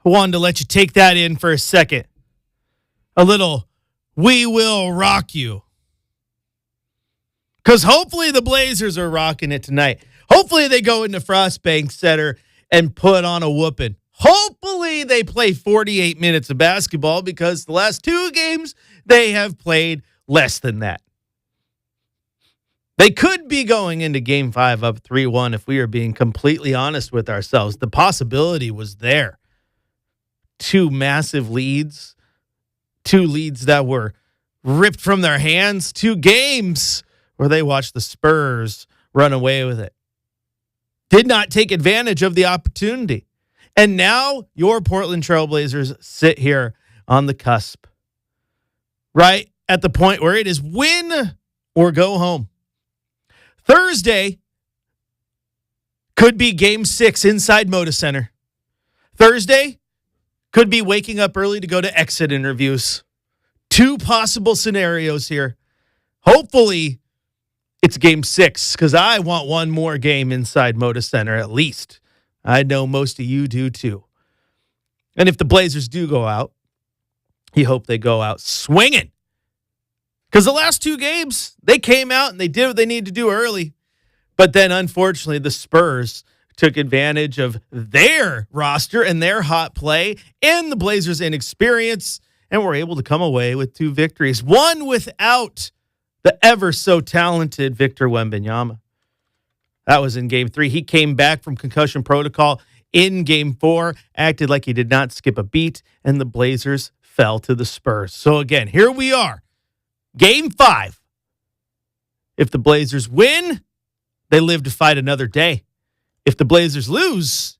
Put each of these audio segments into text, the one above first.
I wanted to let you take that in for a second. A little, we will rock you. Because hopefully the Blazers are rocking it tonight. Hopefully they go into Frostbank Center and put on a whooping. Hopefully they play 48 minutes of basketball because the last two games they have played less than that. They could be going into Game 5 up 3-1 if we are being completely honest with ourselves. The possibility was there. Two massive leads. Two leads that were ripped from their hands. Two games where they watched the Spurs run away with it. Did not take advantage of the opportunity. And now your Portland Trailblazers sit here on the cusp. Right at the point where it is win or go home. Thursday could be Game 6 inside Moda Center. Thursday could be waking up early to go to exit interviews. Two possible scenarios here. Hopefully, it's Game 6 because I want one more game inside Moda Center at least. I know most of you do too. And if the Blazers do go out, you hope they go out swinging. Because the last two games, they came out and they did what they needed to do early. But then, unfortunately, the Spurs took advantage of their roster and their hot play and the Blazers' inexperience and were able to come away with two victories. One without the ever-so-talented Victor Wembanyama. That was in Game 3. He came back from concussion protocol in Game 4, acted like he did not skip a beat, and the Blazers fell to the Spurs. So, again, here we are. Game 5. If the Blazers win, they live to fight another day. If the Blazers lose,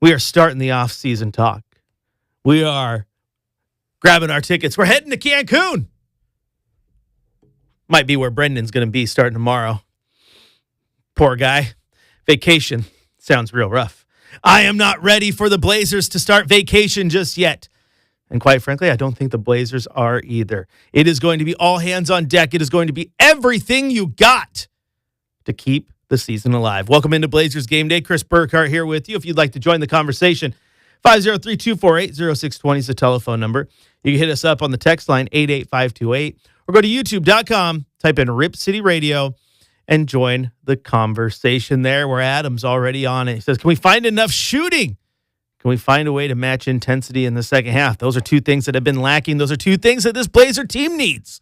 we are starting the off-season talk. We are grabbing our tickets. We're heading to Cancun. Might be where Brendan's going to be starting tomorrow. Poor guy. Vacation sounds real rough. I am not ready for the Blazers to start vacation just yet. And quite frankly, I don't think the Blazers are either. It is going to be all hands on deck. It is going to be everything you got to keep the season alive. Welcome into Blazers Game Day. Chris Burkhart here with you. If you'd like to join the conversation, 503-248-0620 is the telephone number. You can hit us up on the text line, 88528, or go to youtube.com, type in Rip City Radio, and join the conversation there where Adam's already on it. He says, can we find enough shooting? Can we find a way to match intensity in the second half? Those are two things that have been lacking. Those are two things that this Blazer team needs.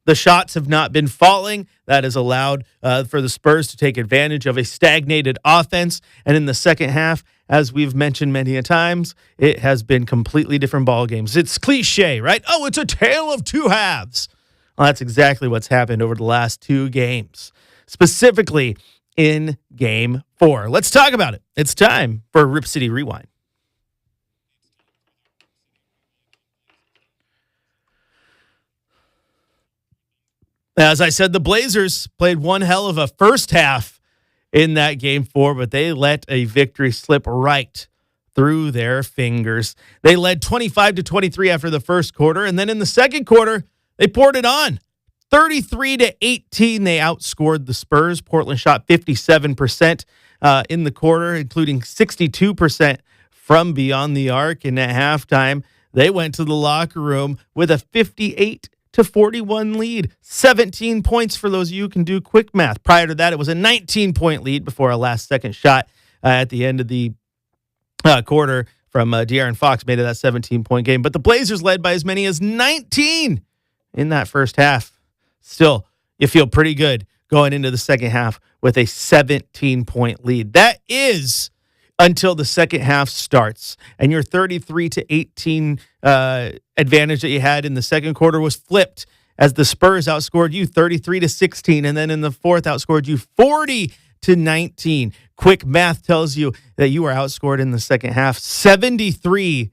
The shots have not been falling. That has allowed for the Spurs to take advantage of a stagnated offense. And in the second half, as we've mentioned many a times, it has been completely different ball games. It's cliche, right? Oh, it's a tale of two halves. Well, that's exactly what's happened over the last two games, specifically in Game 4. Let's talk about it. It's time for Rip City Rewind. As I said, the Blazers played one hell of a first half in that Game 4, but they let a victory slip right through their fingers. They led 25-23 after the first quarter, and then in the second quarter, they poured it on. 33-18, they outscored the Spurs. Portland shot 57% in the quarter, including 62% from beyond the arc. And at halftime, they went to the locker room with a 58-41 lead. 17 points for those of you who can do quick math. Prior to that, it was a 19-point lead before a last-second shot at the end of the quarter from De'Aaron Fox made it that 17-point game. But the Blazers led by as many as 19 in that first half. Still, you feel pretty good going into the second half with a 17-point lead. That is until the second half starts. And your 33-18 advantage that you had in the second quarter was flipped as the Spurs outscored you 33-16. And then in the fourth, outscored you 40-19. Quick math tells you that you were outscored in the second half 73-35.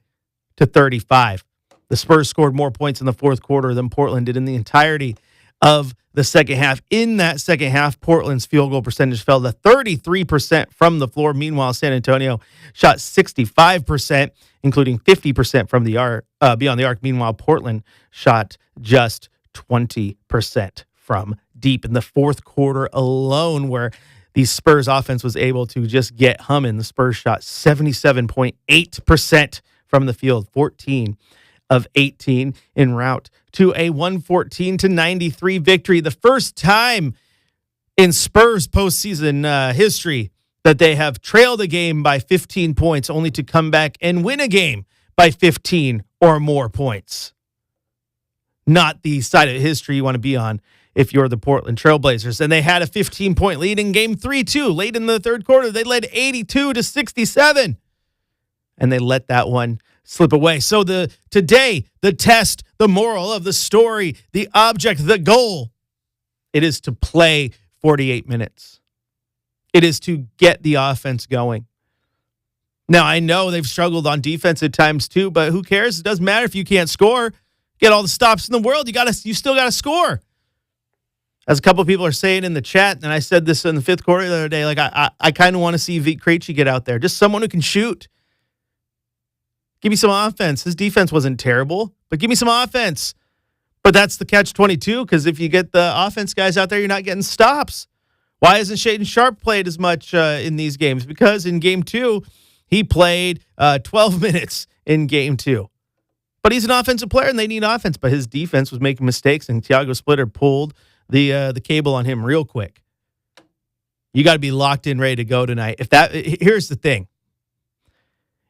The Spurs scored more points in the fourth quarter than Portland did in the entirety of the second half. In that second half, Portland's field goal percentage fell to 33% from the floor. Meanwhile, San Antonio shot 65%, including 50% from the arc, beyond the arc. Meanwhile, Portland shot just 20% from deep in the fourth quarter alone, where the Spurs offense was able to just get humming. The Spurs shot 77.8% from the field, 14 of 18 en route to a 114-93 victory. The first time in Spurs postseason history that they have trailed a game by 15 points only to come back and win a game by 15 or more points. Not the side of history you want to be on if you're the Portland Trailblazers. And they had a 15-point lead in game 3, too. Late in the third quarter, they led 82-67. And they let that one slip away. So today, the test, the moral of the story, the object, the goal, it is to play 48 minutes. It is to get the offense going. Now, I know they've struggled on defense at times too, but who cares? It doesn't matter if you can't score. Get all the stops in the world. You still got to score. As a couple of people are saying in the chat, and I said this in the fifth quarter the other day, like I kind of want to see Vit Krejci get out there. Just someone who can shoot. Give me some offense. His defense wasn't terrible, but give me some offense. But that's the catch-22, because if you get the offense guys out there, you're not getting stops. Why isn't Shaedon Sharpe played as much in these games? Because in game 2, he played 12 minutes in game 2. But he's an offensive player, and they need offense. But his defense was making mistakes, and Thiago Splitter pulled the cable on him real quick. You got to be locked in, ready to go tonight. Here's the thing.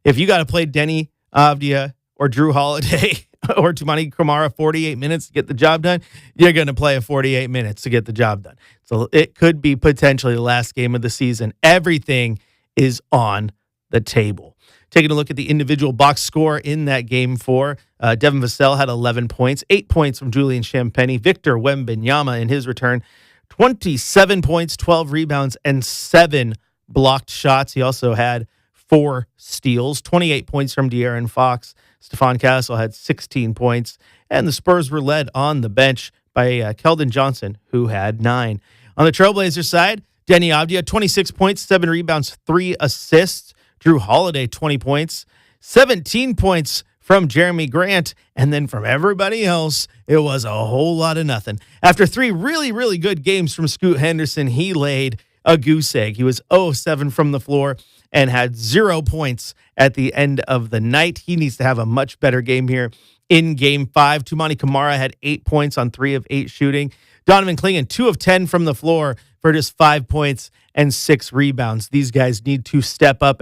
If you got to play Denny Avdia or Drew Holiday or Toumani Camara 48 minutes to get the job done, you're going to play a 48 minutes to get the job done. So it could be potentially the last game of the season. Everything is on the table. Taking a look at the individual box score in that game 4, Devin Vassell had 11 points, 8 points from Julian Champagny. Victor Wembanyama in his return, 27 points, 12 rebounds, and 7 blocked shots. He also had 4 steals, 28 points from De'Aaron Fox. Stephon Castle had 16 points, and the Spurs were led on the bench by Keldon Johnson, who had 9. On the Trailblazers side, Denny Avdia, 26 points, 7 rebounds, 3 assists. Drew Holiday, 20 points, 17 points from Jeremy Grant, and then from everybody else, it was a whole lot of nothing. After 3 really, really good games from Scoot Henderson, he laid a goose egg. He was 0-7 from the floor and had 0 points at the end of the night. He needs to have a much better game here in game 5. Toumani Camara had 8 points on 3 of 8 shooting. Donovan Clingan, 2 of 10 from the floor for just 5 points and 6 rebounds. These guys need to step up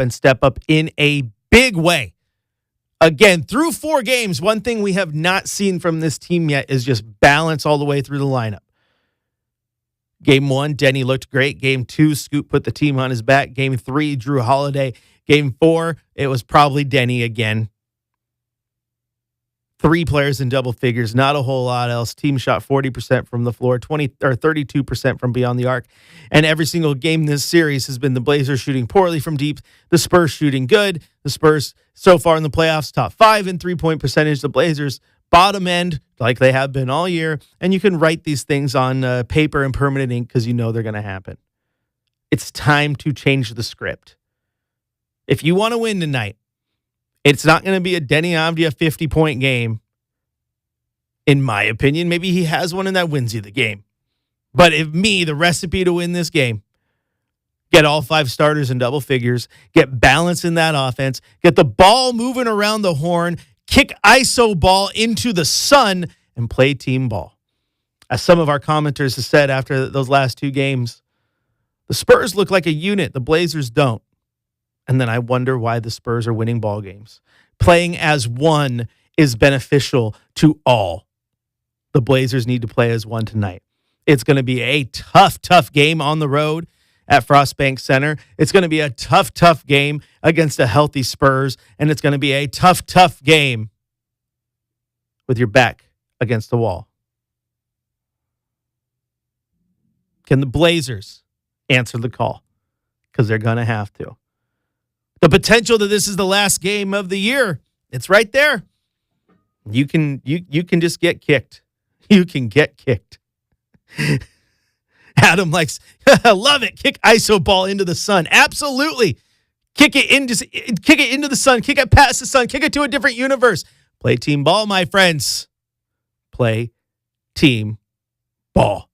in a big way. Again, through 4 games, one thing we have not seen from this team yet is just balance all the way through the lineup. Game 1, Denny looked great. Game 2, Scoot put the team on his back. Game 3, Drew Holiday. Game 4, it was probably Denny again. 3 players in double figures, not a whole lot else. Team shot 40% from the floor, 32% from beyond the arc. And every single game this series has been the Blazers shooting poorly from deep, the Spurs shooting good. The Spurs so far in the playoffs, top 5 in three-point percentage. The Blazers bottom end, like they have been all year. And you can write these things on paper and permanent ink because you know they're going to happen. It's time to change the script. If you want to win tonight, it's not going to be a Denny Avdia 50-point game. In my opinion, maybe he has one and that wins you the game. But the recipe to win this game, get all 5 starters in double figures, get balance in that offense, get the ball moving around the horn, kick ISO ball into the sun, and play team ball. As some of our commenters have said after those last 2 games, the Spurs look like a unit, the Blazers don't. And then I wonder why the Spurs are winning ball games. Playing as one is beneficial to all. The Blazers need to play as one tonight. It's going to be a tough game on the road at Frostbank Center. It's going to be a tough game against a healthy Spurs. And it's going to be a tough game with your back against the wall. Can the Blazers answer the call? Because they're going to have to. The potential that this is the last game of the year, it's right there. You can just get kicked. You can get kicked. Adam likes, love it. Kick ISO ball into the sun. Absolutely. Kick it into the sun. Kick it past the sun. Kick it to a different universe. Play team ball, my friends. Play team ball.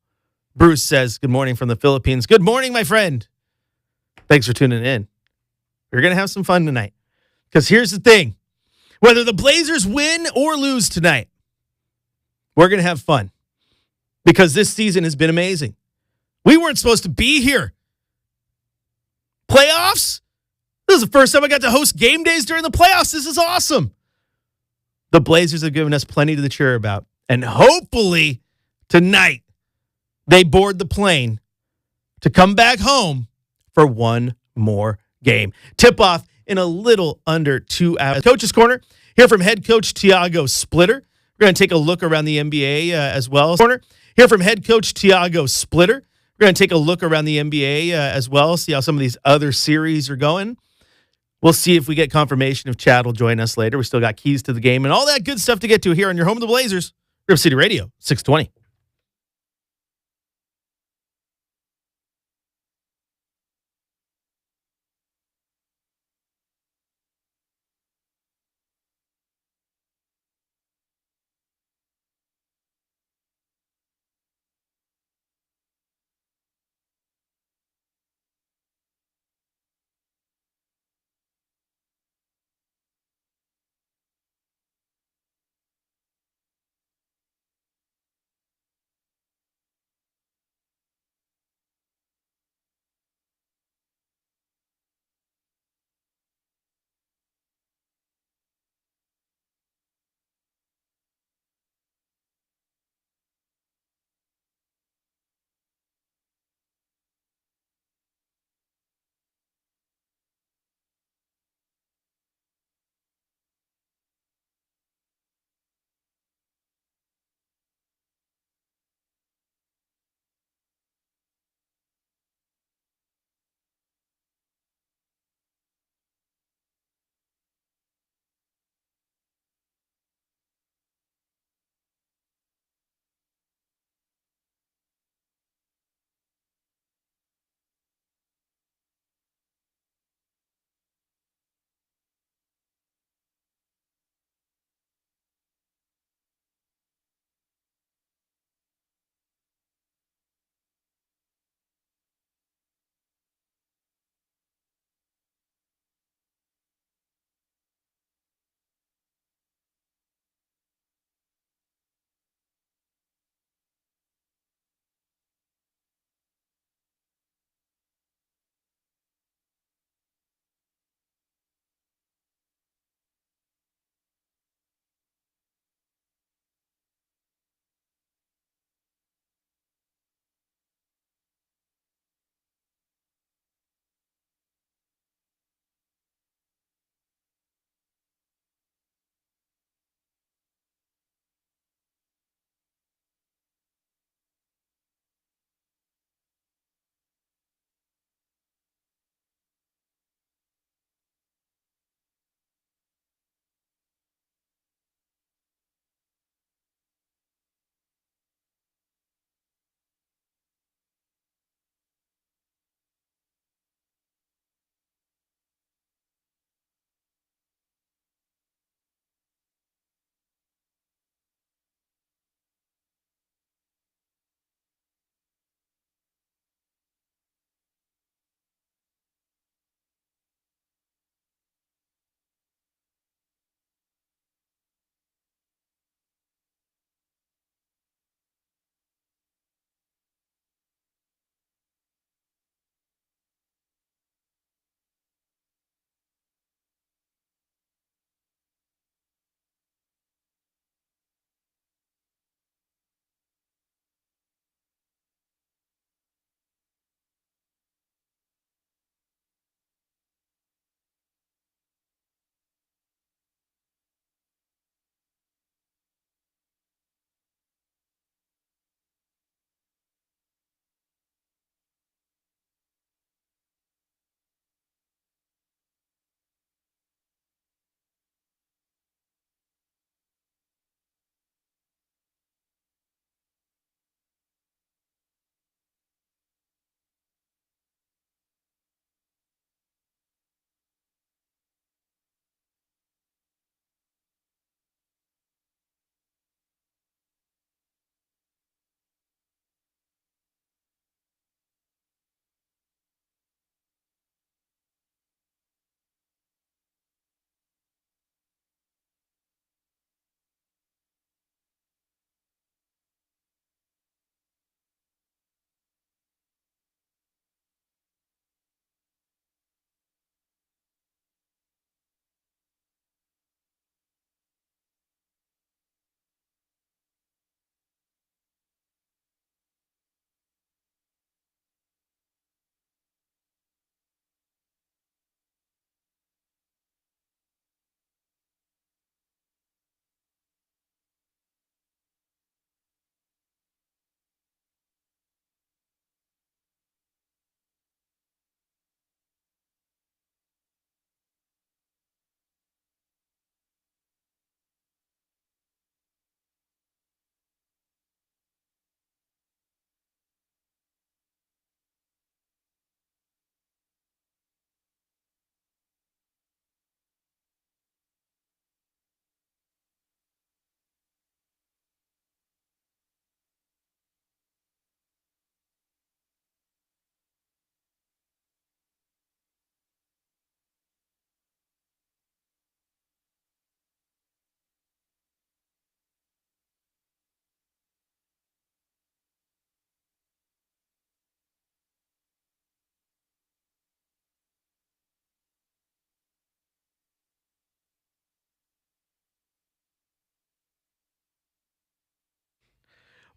Bruce says, good morning from the Philippines. Good morning, my friend. Thanks for tuning in. We're going to have some fun tonight. Because here's the thing. Whether the Blazers win or lose tonight, we're going to have fun. Because this season has been amazing. We weren't supposed to be here. Playoffs? This is the first time I got to host game days during the playoffs. This is awesome. The Blazers have given us plenty to cheer about. And hopefully tonight they board the plane to come back home for one more game. Tip-off in a little under 2 hours. Coach's Corner, hear from head coach Tiago Splitter. We're going to take a look around the NBA as well. Hear from head coach Tiago Splitter. We're going to take a look around the NBA as well, see how some of these other series are going. We'll see if we get confirmation if Chad will join us later. We still got keys to the game and all that good stuff to get to here on your home of the Blazers, Rip City Radio, 620.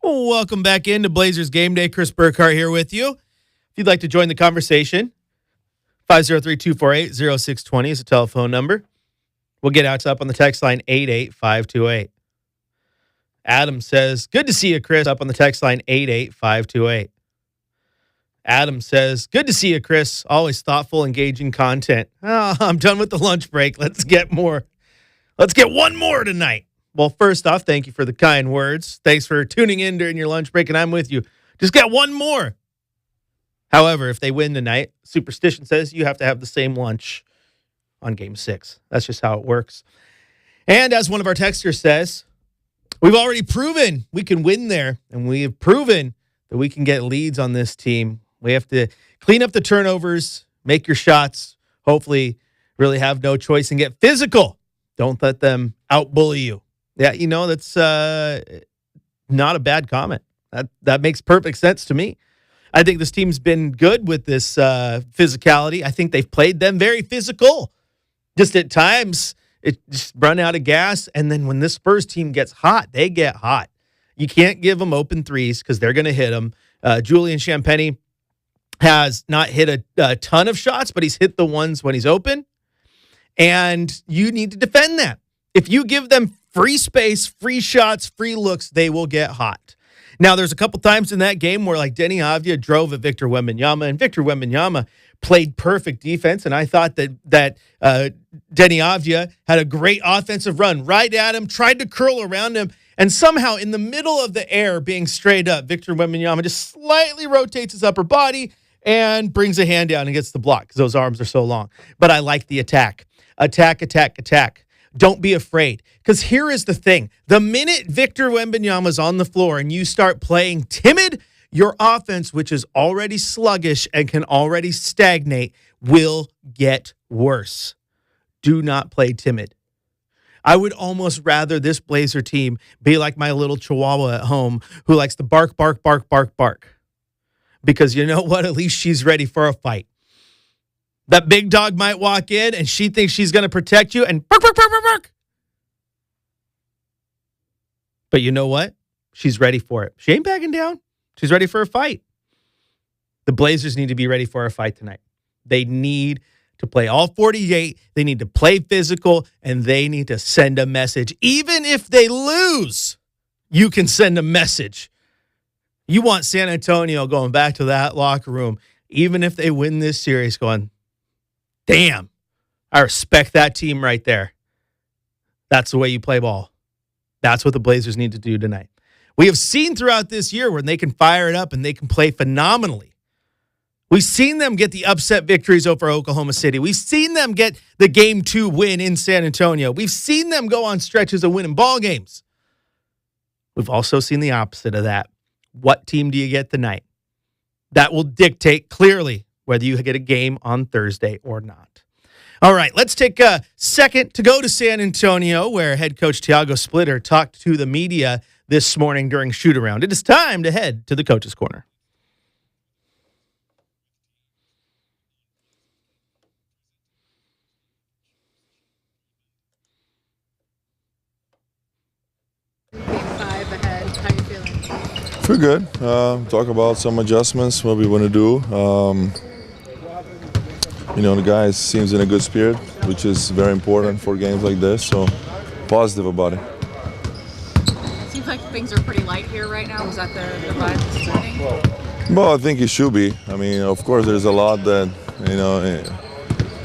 Welcome back into Blazers Game Day. Chris Burkhart here with you. If you'd like to join the conversation, 503-248-0620 is the telephone number. We'll get out up on the text line 88528. Adam says, good to see you, Chris, up on the text line 88528. Adam says, good to see you, Chris. Always thoughtful, engaging content. Oh, I'm done with the lunch break. Let's get more. Let's get one more tonight. Well, first off, thank you for the kind words. Thanks for tuning in during your lunch break, and I'm with you. Just get one more. However, if they win tonight, superstition says you have to have the same lunch on Game 6. That's just how it works. And as one of our texters says, we've already proven we can win there, and we have proven that we can get leads on this team. We have to clean up the turnovers, make your shots, hopefully really have no choice, and get physical. Don't let them out-bully you. Yeah, that's not a bad comment. That makes perfect sense to me. I think this team's been good with this physicality. I think they've played them very physical. Just at times, it just run out of gas, and then when this Spurs team gets hot, they get hot. You can't give them open threes because they're going to hit them. Julian Champagnie has not hit a ton of shots, but he's hit the ones when he's open, and you need to defend that. If you give them free space, free shots, free looks, they will get hot. Now, there's a couple times in that game where, like, Denny Avdia drove at Victor Wembanyama, and Victor Wembanyama played perfect defense, and I thought that Denny Avdia had a great offensive run right at him, tried to curl around him, and somehow in the middle of the air being straight up, Victor Wembanyama just slightly rotates his upper body and brings a hand down and gets the block because those arms are so long. But I like the attack. Attack, attack, attack. Don't be afraid. Because here is the thing. The minute Victor Wembanyama's on the floor and you start playing timid, your offense, which is already sluggish and can already stagnate, will get worse. Do not play timid. I would almost rather this Blazer team be like my little chihuahua at home who likes to bark, bark, bark, bark, bark. Because you know what? At least she's ready for a fight. That big dog might walk in and she thinks she's going to protect you and bark, bark, bark, bark, bark. But you know what? She's ready for it. She ain't backing down. She's ready for a fight. The Blazers need to be ready for a fight tonight. They need to play all 48. They need to play physical, and they need to send a message. Even if they lose, you can send a message. You want San Antonio going back to that locker room, even if they win this series, going, damn, I respect that team right there. That's the way you play ball. That's what the Blazers need to do tonight. We have seen throughout this year when they can fire it up and they can play phenomenally. We've seen them get the upset victories over Oklahoma City. We've seen them get the Game 2 win in San Antonio. We've seen them go on stretches of winning ball games. We've also seen the opposite of that. What team do you get tonight? That will dictate clearly whether you get a game on Thursday or not. All right, let's take a second to go to San Antonio, where head coach Tiago Splitter talked to the media this morning during shoot-around. It is time to head to the Coach's Corner. Game 5 ahead. How are you feeling? Feel good. Talk about some adjustments, what we want to do. The guys seems in a good spirit, which is very important for games like this. So positive about it. Seems like things are pretty light here right now. Was that the vibe this morning? Well, I think it should be. I mean, of course, there's a lot that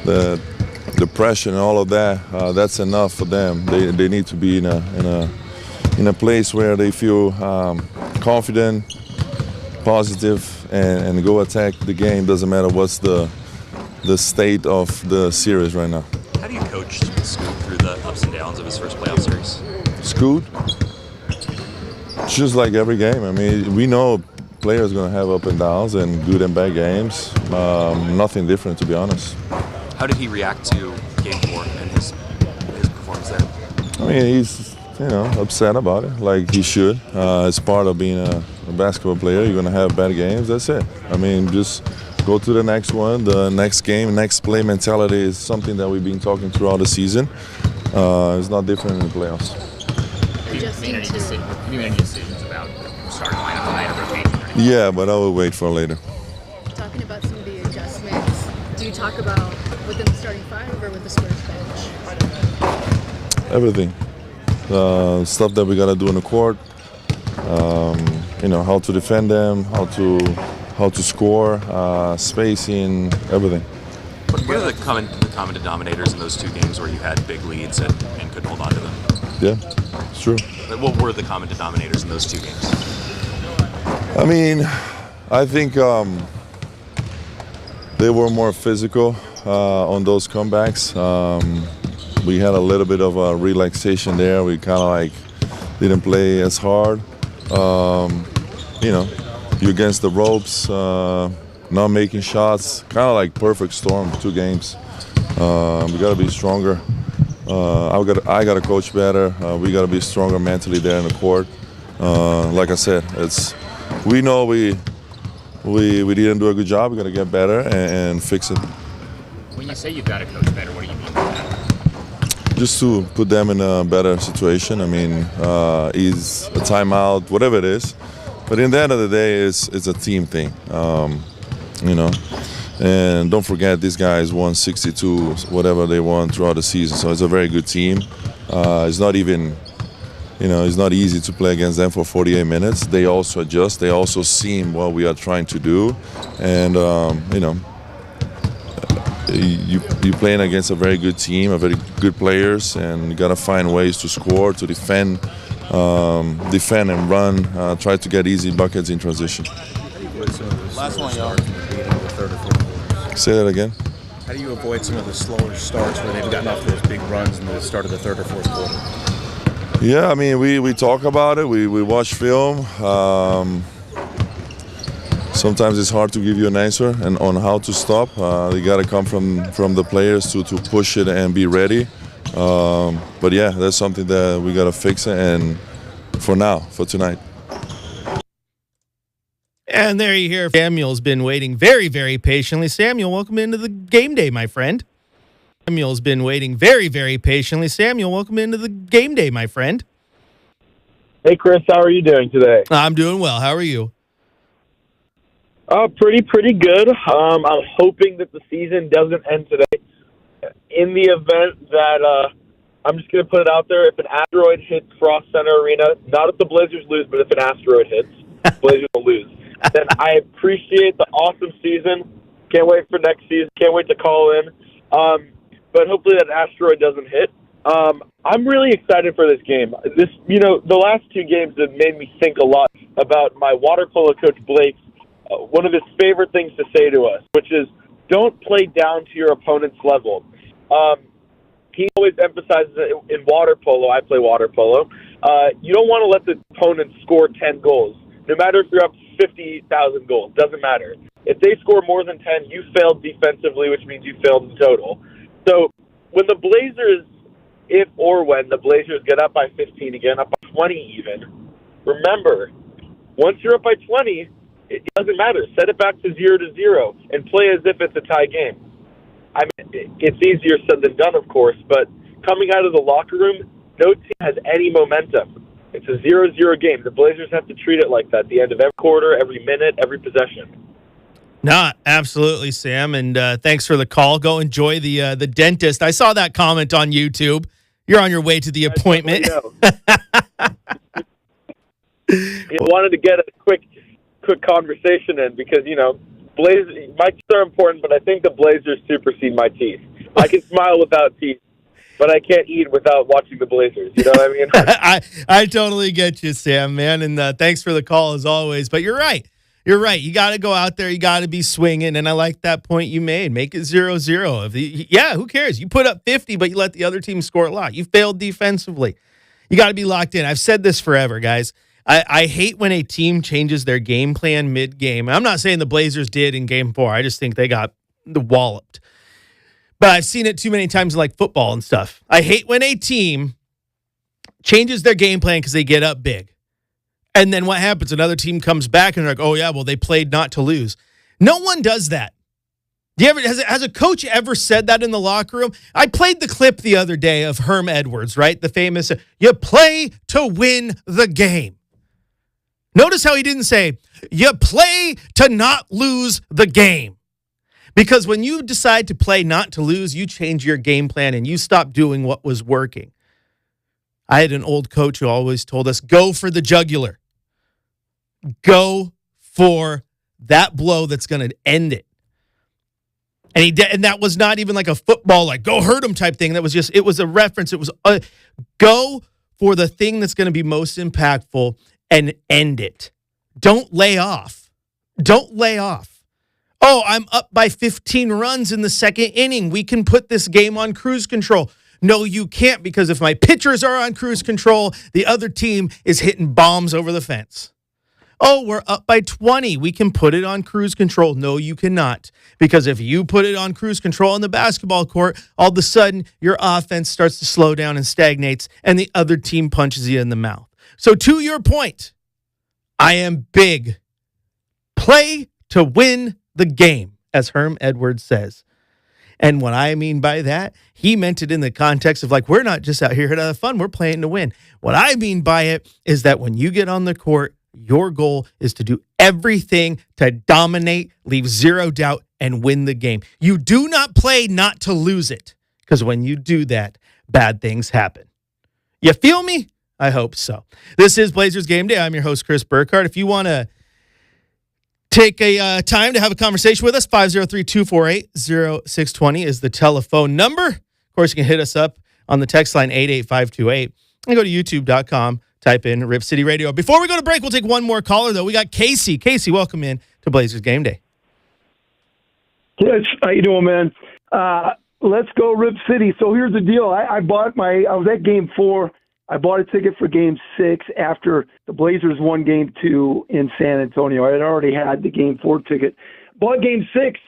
the pressure and all of that. That's enough for them. They need to be in a place where they feel confident, positive, and go attack the game. Doesn't matter what's the state of the series right now. How do you coach Scoot through the ups and downs of his first playoff series? Scoot? Just like every game. I mean, we know players going to have up and downs and good and bad games. Nothing different, to be honest. How did he react to Game 4 and his performance there? I mean, he's upset about it, like he should. It's part of being a basketball player. You're going to have bad games. That's it. I mean, just go to the next one, the next game, next play mentality is something that we've been talking throughout the season. It's not different in the playoffs. You seem to. Have you made any decisions about starting lineup tonight or rotation? Or anything? Yeah, but I will wait for later. Talking about some of the adjustments, do you talk about within the starting five or with the Spurs bench? Everything. Stuff that we gotta do in the court. How to defend them, how to score, spacing, everything. What are the common denominators in those two games where you had big leads and couldn't hold on to them? Yeah, it's true. What were the common denominators in those two games? I mean, I think they were more physical on those comebacks. We had a little bit of a relaxation there. We kind of like didn't play as hard. You against the ropes, not making shots, kind of like perfect storm. 2 games. We got to be stronger. I got to coach better. We got to be stronger mentally there in the court. Like I said, we know we didn't do a good job. We got to get better and fix it. When you say you've got to coach better, what do you mean by that? Just to put them in a better situation. I mean, is a timeout, whatever it is. But in the end of the day, it's a team thing, And don't forget, these guys won 62, whatever they won throughout the season. So it's a very good team. It's not even, it's not easy to play against them for 48 minutes. They also adjust. They also see what we are trying to do. And, you're playing against a very good team, a very good players, and you got to find ways to score, to defend and run, try to get easy buckets in transition. Last one, y'all. The third or fourth quarters. Say that again. How do you avoid some of the slower starts where they've gotten off those big runs in the start of the third or fourth quarter? Yeah, I mean, we talk about it. We watch film. Sometimes it's hard to give you an answer and on how to stop. You got to come from the players to push it and be ready. But yeah, that's something that we got to fix it. And for tonight. And there you hear Samuel's been waiting very, very patiently. Samuel, welcome into the game day, my friend. Samuel's been waiting very, very patiently. Samuel, welcome into the game day, my friend. Hey, Chris, how are you doing today? I'm doing well. How are you? Pretty good. I'm hoping that the season doesn't end today. In the event that, I'm just going to put it out there, if an asteroid hits Frost Center Arena, not if the Blazers lose, but if an asteroid hits, Blazers will lose. Then I appreciate the awesome season. Can't wait for next season. Can't wait to call in. But hopefully that asteroid doesn't hit. I'm really excited for this game. The last 2 games have made me think a lot about my water polo coach, Blake's, one of his favorite things to say to us, which is don't play down to your opponent's level. He always emphasizes that in water polo, I play water polo, you don't want to let the opponent score 10 goals. No matter if you're up 50,000 goals, doesn't matter. If they score more than 10, you failed defensively, which means you failed in total. So when the Blazers, when the Blazers get up by 15 again, up by 20 even, remember, once you're up by 20, it doesn't matter. Set it back to 0-0 and play as if it's a tie game. I mean, it's easier said than done, of course, but coming out of the locker room, no team has any momentum. It's a 0-0 game. The Blazers have to treat it like that at the end of every quarter, every minute, every possession. No, absolutely, Sam, and thanks for the call. Go enjoy the dentist. I saw that comment on YouTube. You're on your way to the appointment. He wanted to get a quick conversation in because, Blazers, my teeth are important, but I think the Blazers supersede my teeth. I can smile without teeth, but I can't eat without watching the Blazers. You know what I mean? I totally get you, Sam, man, and thanks for the call as always. But you're right. You're right. You got to go out there. You got to be swinging, and I like that point you made. Make it 0-0. Who cares? You put up 50, but you let the other team score a lot. You failed defensively. You got to be locked in. I've said this forever, guys. I hate when a team changes their game plan mid-game. I'm not saying the Blazers did in Game 4. I just think they got walloped. But I've seen it too many times in like football and stuff. I hate when a team changes their game plan because they get up big. And then what happens? Another team comes back and they're like, oh, yeah, well, they played not to lose. No one does that. Has a coach ever said that in the locker room? I played the clip the other day of Herm Edwards, right? The famous, you play to win the game. Notice how he didn't say, you play to not lose the game. Because when you decide to play not to lose, you change your game plan and you stop doing what was working. I had an old coach who always told us, go for the jugular. Go for that blow that's going to end it. And that was not even like a football, like go hurt him type thing. That was just, it was a reference. It was go for the thing that's going to be most impactful and end it. Don't lay off. Don't lay off. Oh, I'm up by 15 runs in the second inning. We can put this game on cruise control. No, you can't, because if my pitchers are on cruise control, the other team is hitting bombs over the fence. Oh, we're up by 20. We can put it on cruise control. No, you cannot. Because if you put it on cruise control on the basketball court, all of a sudden your offense starts to slow down and stagnates, and the other team punches you in the mouth. So to your point, I am big. Play to win the game, as Herm Edwards says. And what I mean by that, he meant it in the context of like, we're not just out here to have fun, we're playing to win. What I mean by it is that when you get on the court, your goal is to do everything to dominate, leave zero doubt, and win the game. You do not play not to lose it, because when you do that, bad things happen. You feel me? I hope so. This is Blazers Game Day. I'm your host, Chris Burkhardt. If you want to take a time to have a conversation with us, 503-248-0620 is the telephone number. Of course, you can hit us up on the text line 88528 and go to youtube.com. Type in Rip City Radio. Before we go to break, we'll take one more caller, though. We got Casey. Casey, welcome in to Blazers Game Day. Yes, how you doing, man? Let's go Rip City. So here's the deal. I was at Game 4. I bought a ticket for Game 6 after the Blazers won Game 2 in San Antonio. I had already had the Game 4 ticket. Bought Game 6,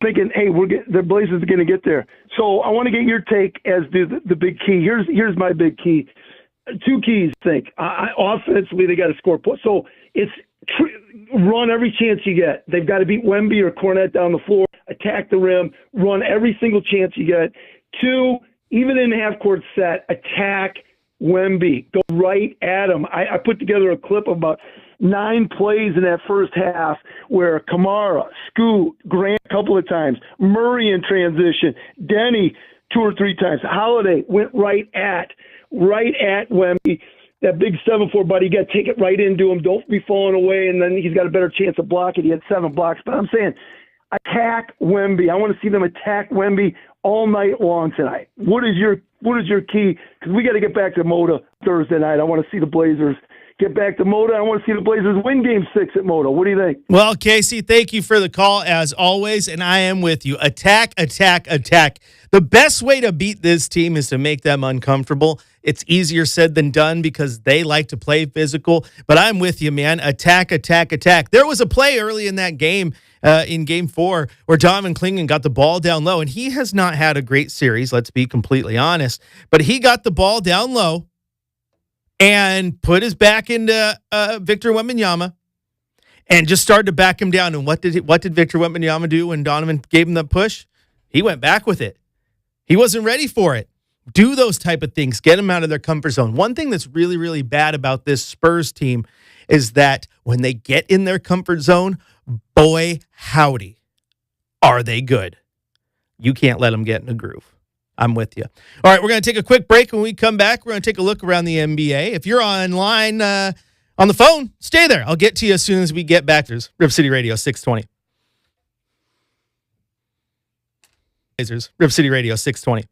thinking, hey, the Blazers are going to get there. So I want to get your take as the big key. Here's my big key. Two keys, I think. Offensively, they got to score points. So it's run every chance you get. They've got to beat Wemby or Cornette down the floor, attack the rim, run every single chance you get. Two, even in half-court set, attack Wemby. Go right at him. I put together a clip of about 9 plays in that first half where Kamara, Scoot, Grant a couple of times, Murray in transition, Denny 2 or 3 times. Holiday went right at Wemby. That big 7-4 buddy, you got to take it right into him. Don't be falling away, and then he's got a better chance of blocking. He had 7 blocks. But I'm saying attack Wemby. I want to see them attack Wemby all night long tonight. What is your key? Because we got to get back to Moda Thursday night. I want to see the Blazers get back to Moda. I want to see the Blazers win Game 6 at Moda. What do you think? Well, Casey, thank you for the call as always, and I am with you. Attack, attack, attack. The best way to beat this team is to make them uncomfortable. It's easier said than done because they like to play physical, but I'm with you, man. Attack, attack, attack. There was a play early in that game, in Game 4, where Donovan Clingan got the ball down low, and he has not had a great series, let's be completely honest, but he got the ball down low and put his back into Victor Wembanyama and just started to back him down. And what did Victor Wembanyama do when Donovan gave him the push? He went back with it. He wasn't ready for it. Do those type of things. Get them out of their comfort zone. One thing that's really, really bad about this Spurs team is that when they get in their comfort zone, boy, howdy, are they good. You can't let them get in a groove. I'm with you. All right, we're going to take a quick break. When we come back, we're going to take a look around the NBA. If you're online on the phone, stay there. I'll get to you as soon as we get back. There's Rip City Radio 620. Rip City Radio 620.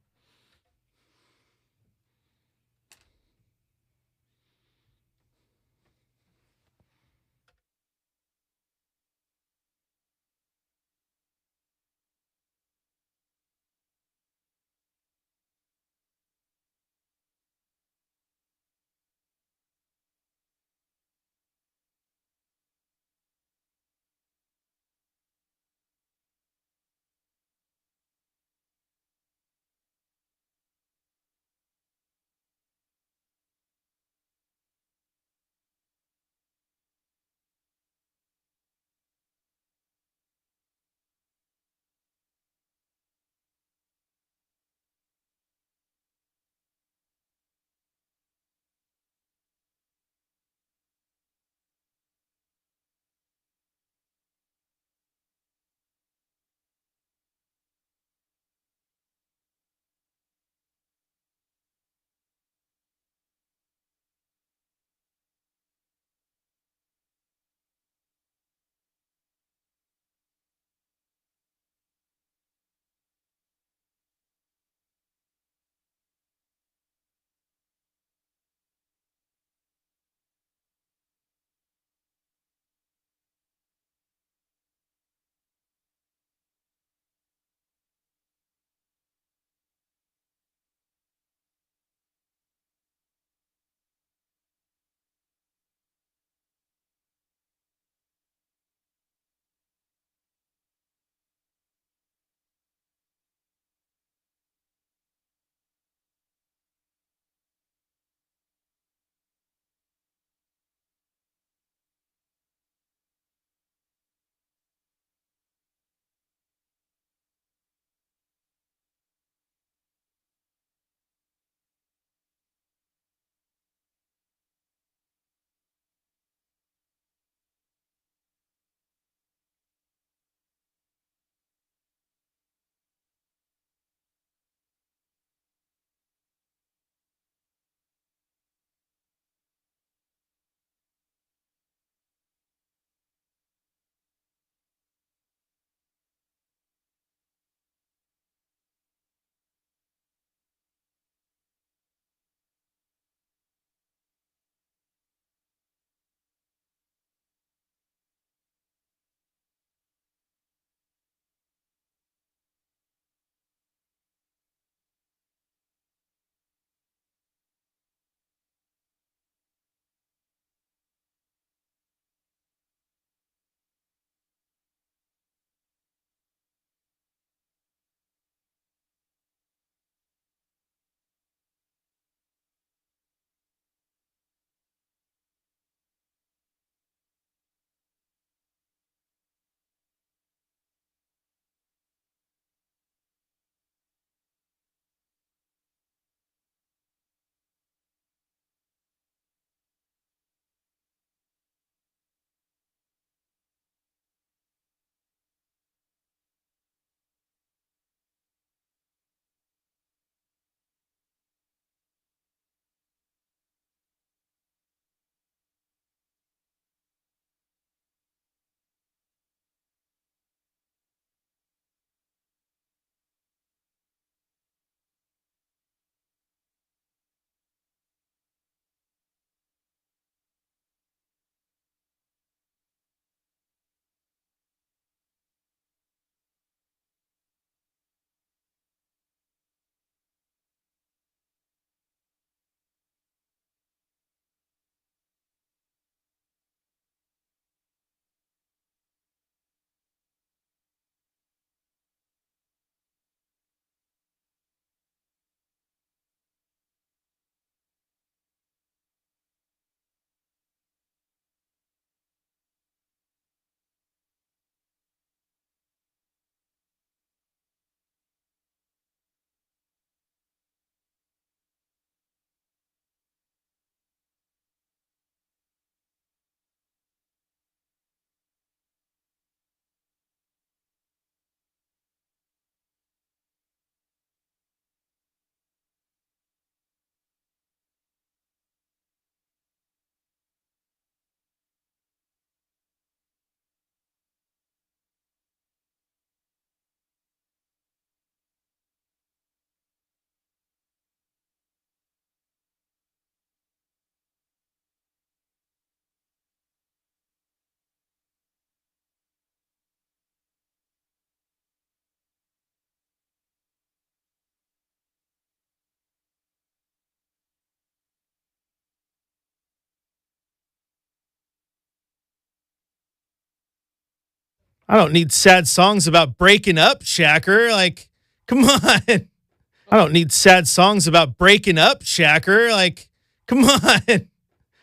I don't need sad songs about breaking up, Shacker. Like, come on. I don't need sad songs about breaking up, Shacker. Like, come on.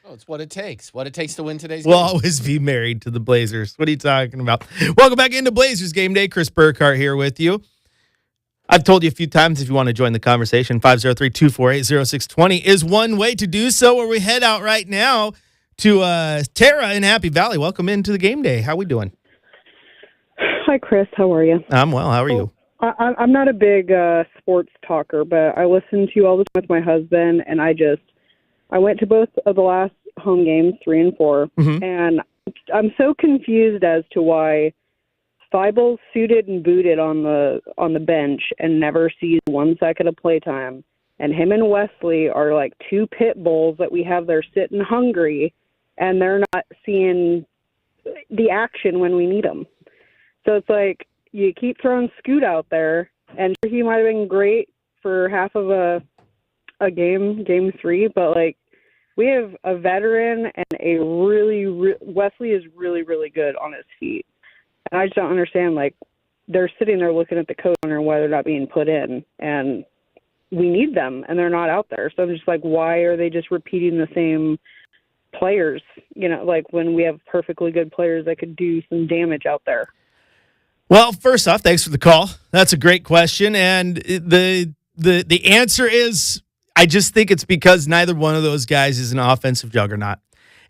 Oh, it's what it takes. What it takes to win today's We'll game. always be married to the Blazers. What are you talking about? Welcome back into Blazers Game Day. Chris Burkhardt here with you. I've told you a few times if you want to join the conversation, 503-248-0620 is one way to do so, where we head out right now to Tara in Happy Valley. Welcome into the Game Day. How we doing? Hi, Chris. How are you? I'm well. How are you? I'm not a big sports talker, but I listen to you all the time with my husband, and I went to both of the last home games, 3 and 4, and I'm so confused as to why Thibault's suited and booted on the bench and never sees 1 second of playtime, and him and Wesley are like two pit bulls that we have there sitting hungry, and they're not seeing the action when we need them. So it's like you keep throwing Scoot out there, and he might have been great for half of a game 3, but like we have a veteran and a Wesley is really, really good on his feet. And I just don't understand, like, they're sitting there looking at the coach wondering why they're not being put in, and we need them, and they're not out there. So I'm just like, why are they just repeating the same players, like when we have perfectly good players that could do some damage out there? Well, first off, thanks for the call. That's a great question. And the answer is, I just think it's because neither one of those guys is an offensive juggernaut.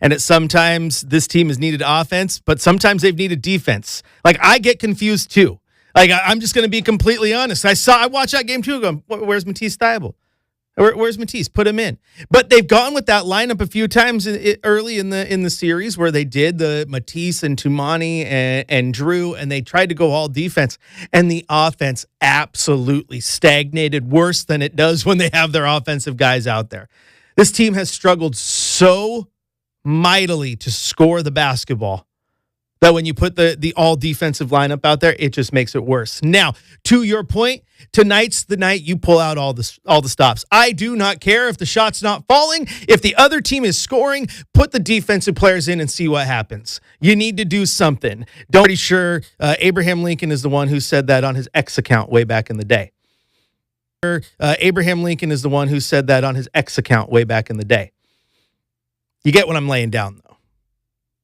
And sometimes this team has needed offense, but sometimes they've needed defense. Like, I get confused too. Like, I'm just going to be completely honest. I watched that game too, going, where's Matisse Thybulle? Where's Matisse? Put him in. But they've gone with that lineup a few times early in the series, where they did the Matisse and Tumani and Drew, and they tried to go all defense. And the offense absolutely stagnated, worse than it does when they have their offensive guys out there. This team has struggled so mightily to score the basketball that when you put the all defensive lineup out there, it just makes it worse. Now, to your point, tonight's the night you pull out all the stops. I do not care if the shot's not falling. If the other team is scoring, put the defensive players in and see what happens. You need to do something. Don't be sure. Abraham Lincoln is the one who said that on his X account way back in the day. Abraham Lincoln is the one who said that on his X account way back in the day. You get what I'm laying down, though.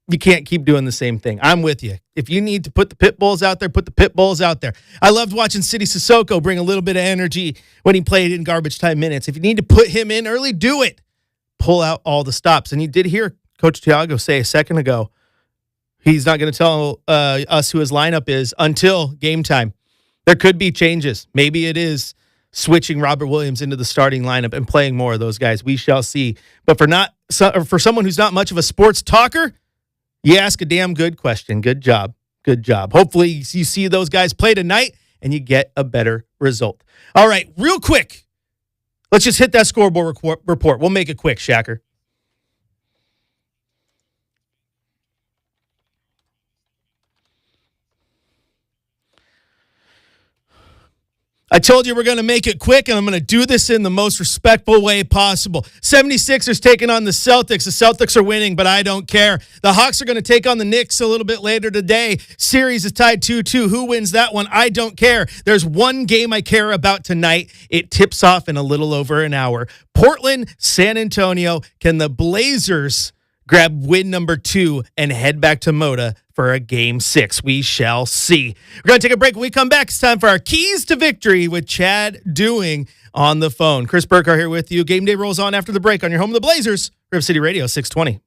You can't keep doing the same thing. I'm with you. If you need to put the pit bulls out there, put the pit bulls out there. I loved watching City Sissoko bring a little bit of energy when he played in garbage time minutes. If you need to put him in early, do it. Pull out all the stops. And you did hear Coach Thiago say a second ago, he's not going to tell us who his lineup is until game time. There could be changes. Maybe it is switching Robert Williams into the starting lineup and playing more of those guys. We shall see. But for someone who's not much of a sports talker, you ask a damn good question. Good job. Good job. Hopefully you see those guys play tonight and you get a better result. All right, real quick. Let's just hit that scoreboard report. We'll make it quick, Shacker. I told you we're going to make it quick, and I'm going to do this in the most respectful way possible. 76ers taking on the Celtics. The Celtics are winning, but I don't care. The Hawks are going to take on the Knicks a little bit later today. Series is tied 2-2. Who wins that one? I don't care. There's one game I care about tonight. It tips off in a little over an hour. Portland, San Antonio. Can the Blazers grab win number 2 and head back to Moda for a game 6? We shall see. We're going to take a break. When we come back, it's time for our keys to victory with Chad Doing on the phone. Chris Burkhardt here with you. Game Day rolls on after the break on your home of the Blazers, Rip City Radio 620.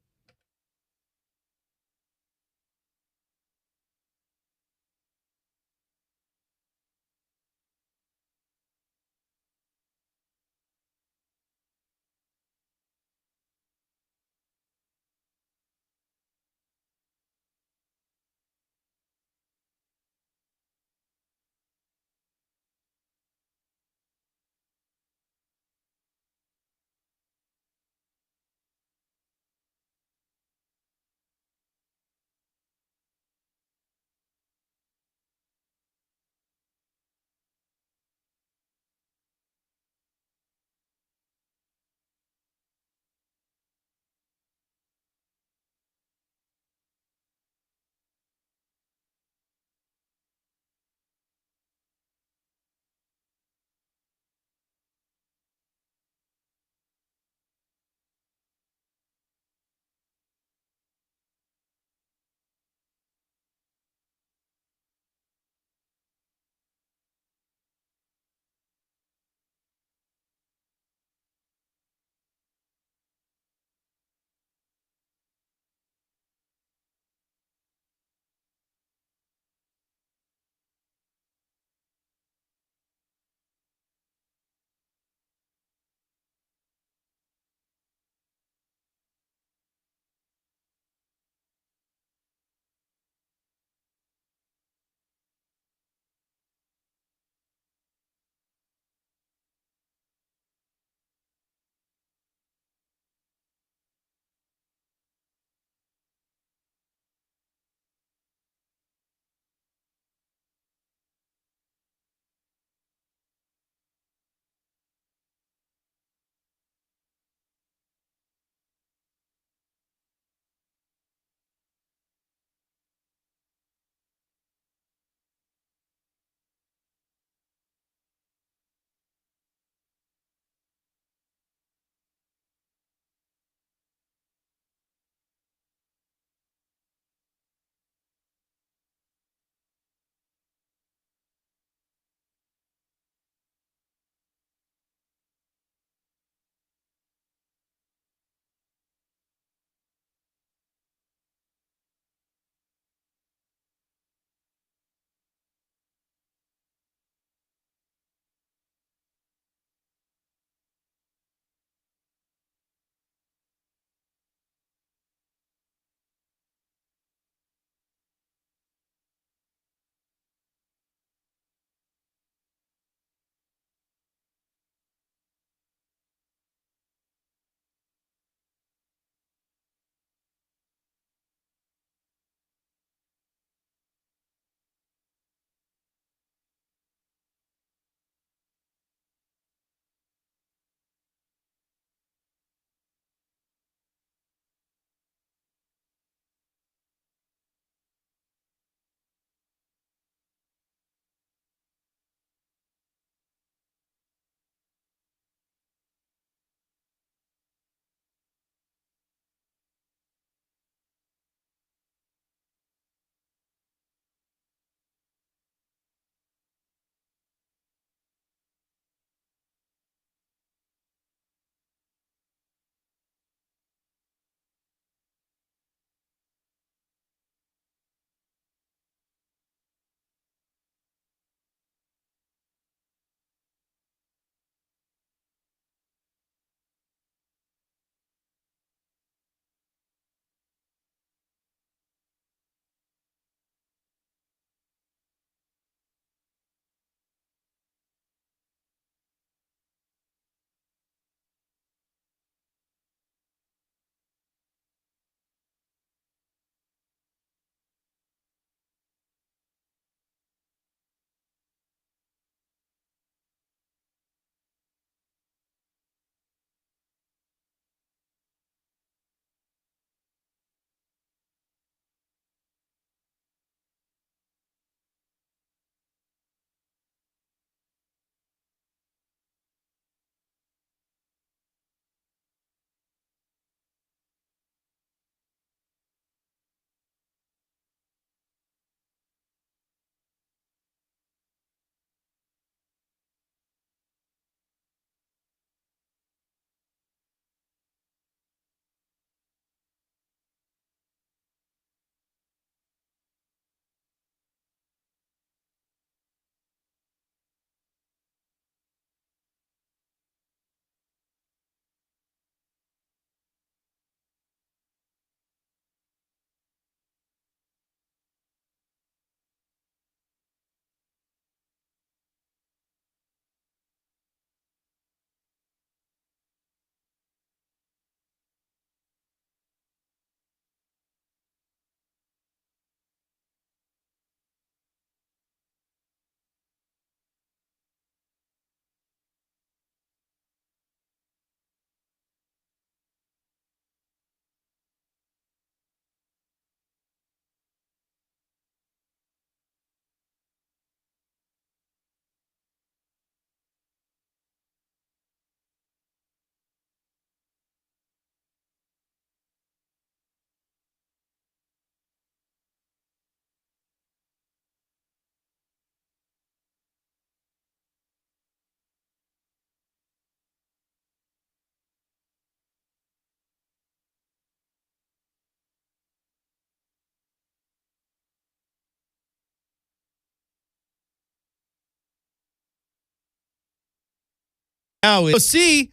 now is see,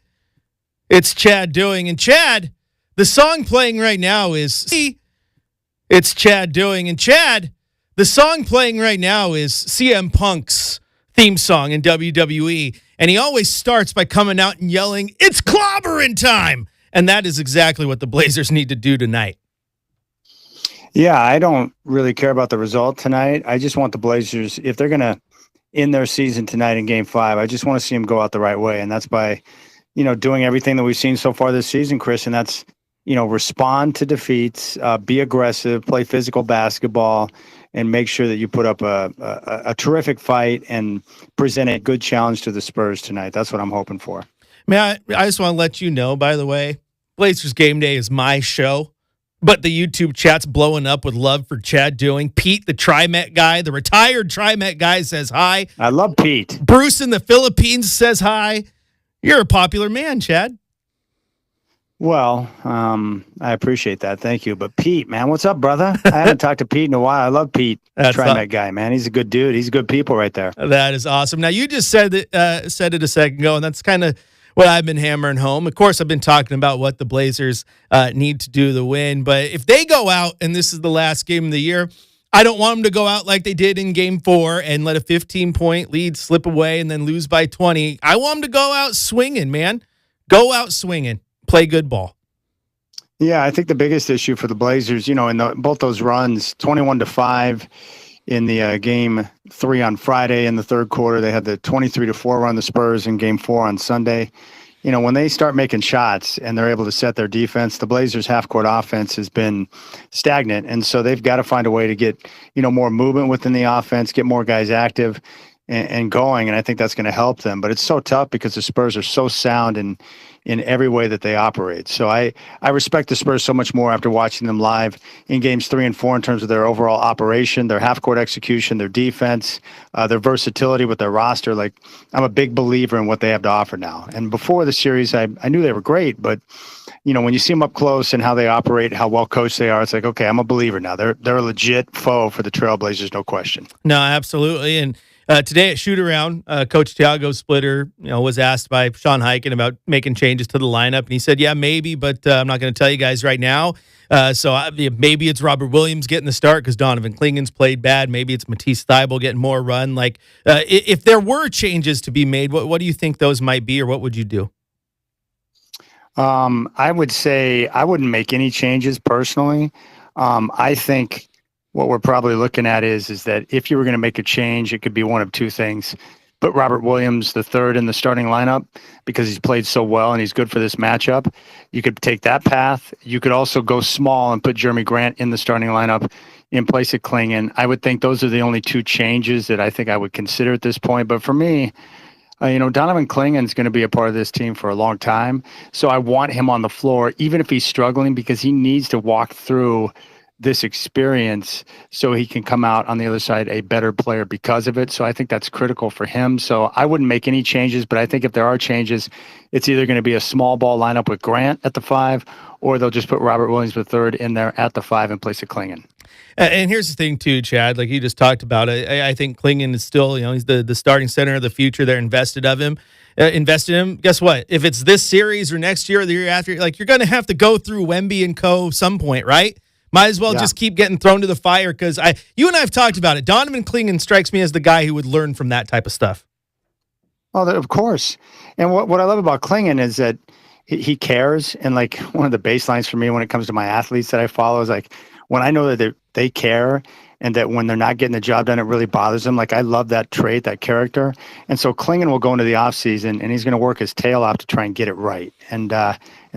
it's Chad doing. And Chad, the song playing right now is see, it's Chad doing. And Chad, the song playing right now is CM Punk's theme song in WWE. And he always starts by coming out and yelling, "It's clobbering time." And that is exactly what the Blazers need to do tonight. Yeah, I don't really care about the result tonight. I just want the Blazers, if they're going to end their season tonight in Game 5, I just want to see them go out the right way. And that's by, doing everything that we've seen so far this season, Chris. And that's, respond to defeats, be aggressive, play physical basketball, and make sure that you put up a terrific fight and present a good challenge to the Spurs tonight. That's what I'm hoping for. Man, I just want to let you know, by the way, Blazers Game Day is my show, but the YouTube chat's blowing up with love for Chad doing. Pete, the TriMet guy, the retired TriMet guy, says hi. I love Pete. Bruce in the Philippines says hi. You're a popular man, Chad. Well, I appreciate that. Thank you. But Pete, man, what's up, brother? I haven't talked to Pete in a while. I love Pete. TriMet guy, man. He's a good dude. He's good people right there. That is awesome. Now, you just said it a second ago, and that's kind of what I've been hammering home. Of course, I've been talking about what the Blazers need to do to win. But if they go out, and this is the last game of the year, I don't want them to go out like they did in Game 4 and let a 15-point lead slip away and then lose by 20. I want them to go out swinging, man. Go out swinging. Play good ball. Yeah, I think the biggest issue for the Blazers, in both those runs, 21-5 in the Game 3 on Friday in the third quarter. They had the 23-4 run the Spurs in Game 4 on Sunday. When they start making shots and they're able to set their defense, the Blazers' half-court offense has been stagnant. And so they've got to find a way to get, more movement within the offense, get more guys active and going. And I think that's going to help them. But it's so tough because the Spurs are so sound in every way that they operate. So I respect the Spurs so much more after watching them live in Games 3 and 4 in terms of their overall operation, their half-court execution, their defense, their versatility with their roster. Like, I'm a big believer in what they have to offer now. And before the series, I knew they were great, but when you see them up close and how they operate, how well coached they are, it's like, okay, I'm a believer now. They're a legit foe for the Trailblazers, no question. No, absolutely. And today at Shoot-Around, Coach Thiago Splitter, was asked by Sean Highkin about making changes to the lineup, and he said, "Yeah, maybe, but I'm not going to tell you guys right now." Maybe it's Robert Williams getting the start because Donovan Klingen's played bad. Maybe it's Matisse Thybulle getting more run. Like, if there were changes to be made, what do you think those might be, or what would you do? I would say I wouldn't make any changes personally. I think what we're probably looking at is that if you were going to make a change, it could be one of two things. Put Robert Williams the third in the starting lineup because he's played so well and he's good for this matchup. You could take that path. You could also go small and put Jeremy Grant in the starting lineup in place of Klingen. I would think those are the only two changes that I think I would consider at this point. But for me, Donovan Klingen is going to be a part of this team for a long time. So I want him on the floor, even if he's struggling, because he needs to walk through this experience so he can come out on the other side a better player because of it. So I think that's critical for him. So I wouldn't make any changes, but I think if there are changes, it's either going to be a small ball lineup with Grant at the 5, or they'll just put Robert Williams the third in there at the 5 in place of Klingen. And here's the thing too, Chad, like you just talked about, I think Klingen is still, he's the starting center of the future. They're invested in him. Guess what? If it's this series or next year or the year after, like, you're going to have to go through Wemby and co some point, right? Might as well just keep getting thrown to the fire because you and I have talked about it. Donovan Klingen strikes me as the guy who would learn from that type of stuff. Oh, of course. And what I love about Klingen is that he cares. And like one of the baselines for me when it comes to my athletes that I follow is like when I know that they care and that when they're not getting the job done, it really bothers them. Like I love that trait, that character. And so Klingen will go into the offseason and he's going to work his tail off to try and get it right. And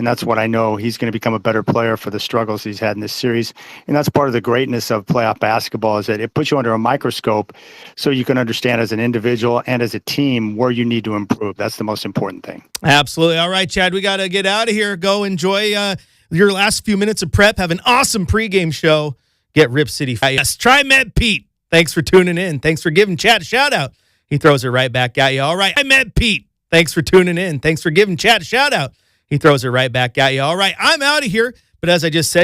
that's what I know. He's going to become a better player for the struggles he's had in this series. And that's part of the greatness of playoff basketball is that it puts you under a microscope so you can understand as an individual and as a team where you need to improve. That's the most important thing. Absolutely. All right, Chad, we got to get out of here. Go enjoy your last few minutes of prep. Have an awesome pregame show. Get Rip City. Yes, TriMet Pete. Thanks for tuning in. Thanks for giving Chad a shout out. He throws it right back at you. All right, TriMet Pete. Thanks for tuning in. Thanks for giving Chad a shout out. He throws it right back at you. All right, I'm out of here. But as I just said,